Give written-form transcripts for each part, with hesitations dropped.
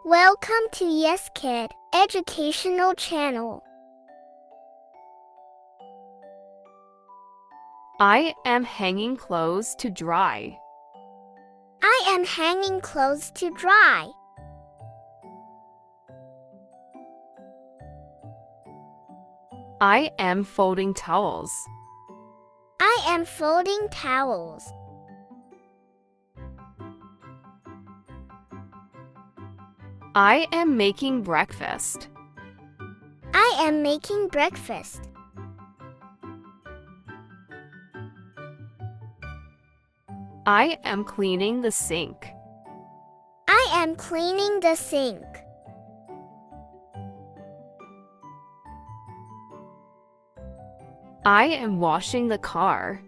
Welcome to Yes Kid Educational Channel. I am hanging clothes to dry. I am hanging clothes to dry. I am folding towels. I am folding towels. I am making breakfast. I am making breakfast. I am cleaning the sink. I am cleaning the sink. I am washing the car.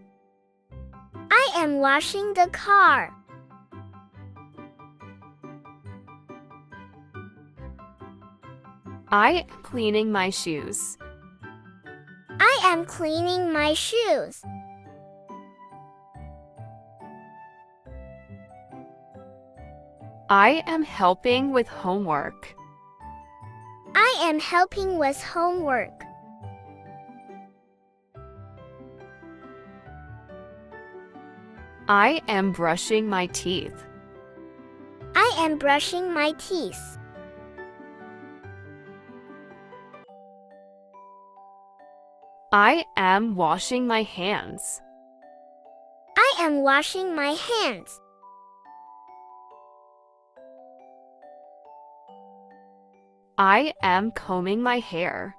I am washing the car. I am cleaning my shoes. I am cleaning my shoes. I am helping with homework. I am helping with homework. I am brushing my teeth. I am brushing my teeth. I am washing my hands. I am washing my hands. I am combing my hair.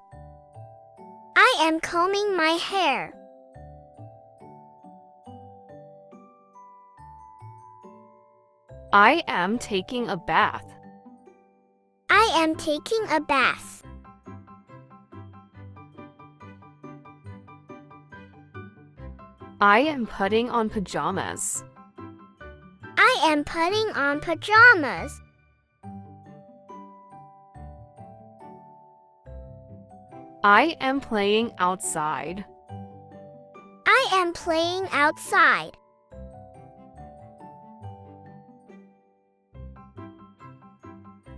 I am combing my hair. I am taking a bath. I am taking a bath. I am putting on pajamas. I am putting on pajamas. I am playing outside. I am playing outside.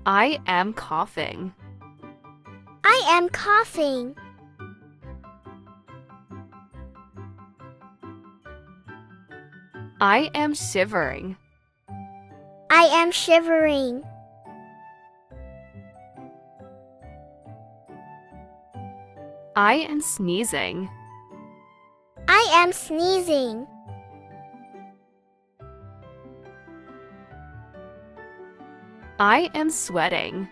I am coughing. I am coughing. I am shivering. I am shivering. I am sneezing. I am sneezing. I am sweating.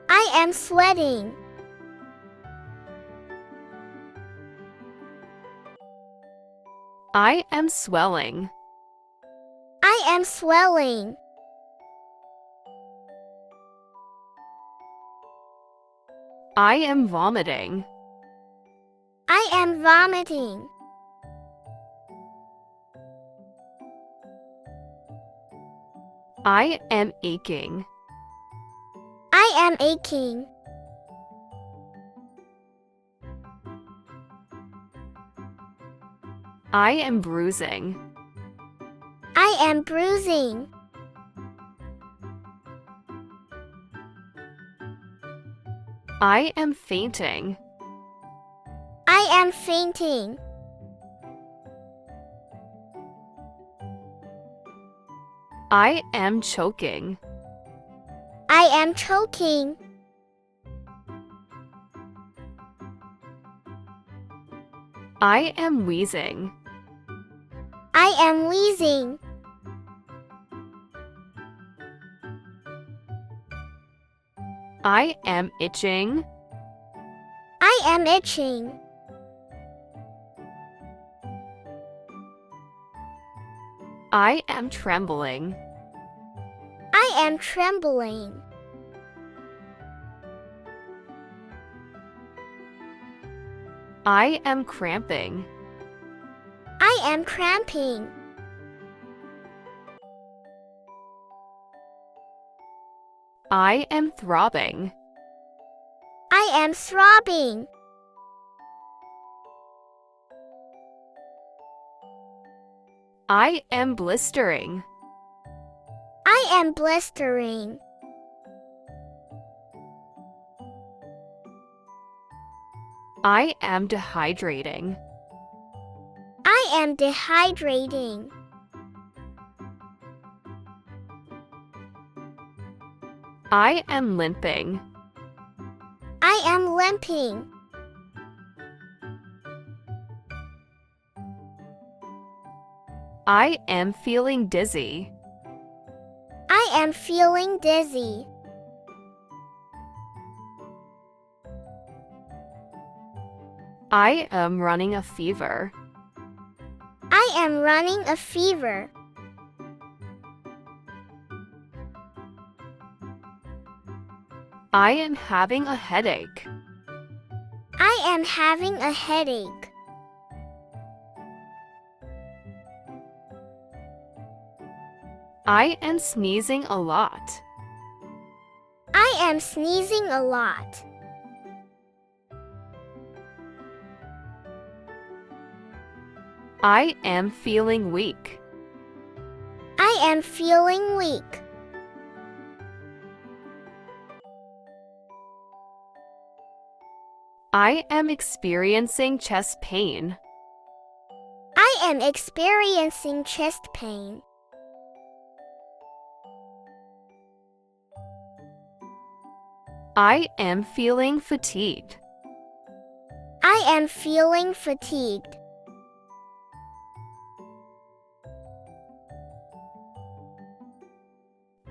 I am sweating. I am swelling. I am swelling. I am vomiting. I am vomiting. I am aching. I am aching. I am bruising. I am bruising. I am fainting. I am fainting. I am choking. I am choking. I am wheezing. I am wheezing. I am itching. I am itching. I am trembling. I am trembling. I am cramping. I am cramping. I am throbbing. I am throbbing. I am blistering. I am blistering. I am dehydrating. I am dehydrating. I am limping. I am limping. I am feeling dizzy. I am feeling dizzy. I am running a fever. I am running a fever. I am having a headache. I am having a headache. I am sneezing a lot. I am sneezing a lot. I am feeling weak. I am feeling weak. I am experiencing chest pain. I am experiencing chest pain. I am feeling fatigued. I am feeling fatigued.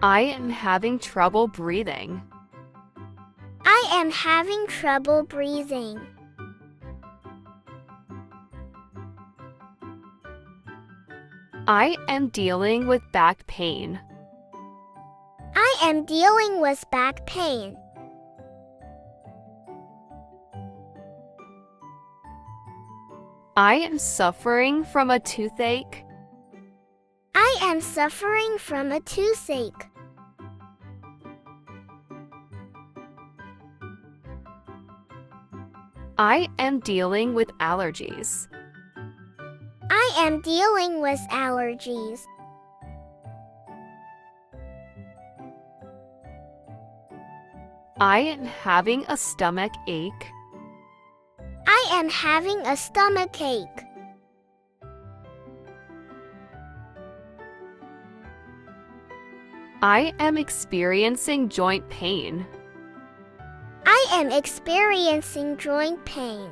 I am having trouble breathing. I am having trouble breathing. I am dealing with back pain. I am dealing with back pain. I am suffering from a toothache. I am suffering from a toothache. I am dealing with allergies. I am dealing with allergies. I am having a stomach ache. I am having a stomach ache. I am experiencing joint pain. I am experiencing joint pain.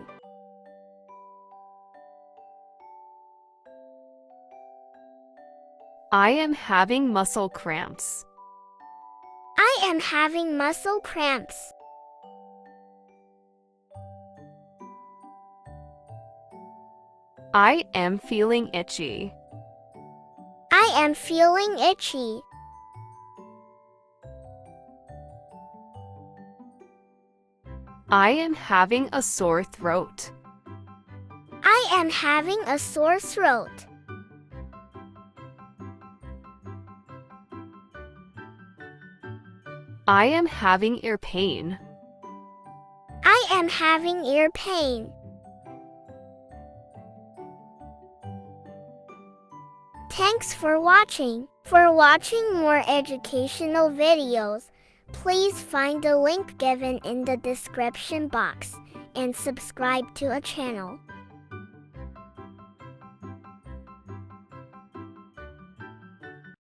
I am having muscle cramps. I am having muscle cramps. I am feeling itchy. I am feeling itchy. I am having a sore throat. I am having a sore throat. I am having ear pain. I am having ear pain. Thanks for watching. For watching more educational videos, please find the link given in the description box and subscribe to our channel.